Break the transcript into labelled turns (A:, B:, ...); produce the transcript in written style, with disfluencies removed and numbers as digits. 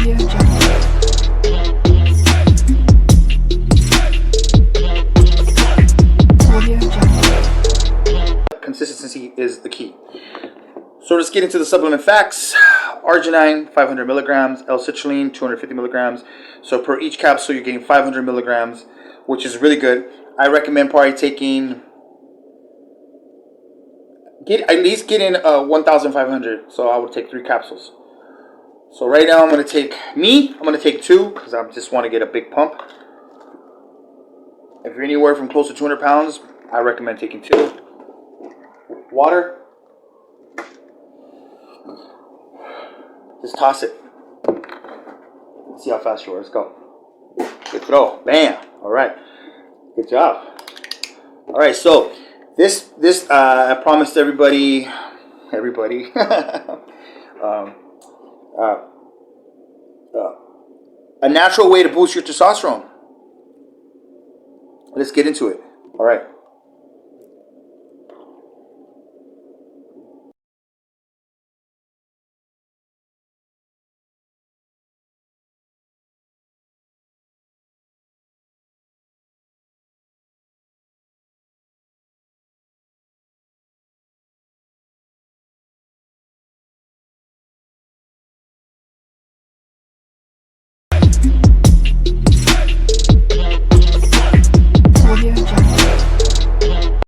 A: Audio Jungle. Audio Jungle.
B: Consistency is the key. So let's get into the supplement facts. Arginine, 500 milligrams. L-citrulline, 250 milligrams. So per each capsule, you're getting 500 milligrams, which is really good. I recommend probably taking, at least get in 1,500. So I would take 3 capsules. So right now I'm going to take 2 because I just want to get a big pump. If you're anywhere from close to 200 pounds, I recommend taking 2. Water. Just toss it. Let's see how fast you are. Let's go. Good throw. Bam. All right. Good job. All right. So this I promised everybody a natural way to boost your testosterone. Let's get into it. All right.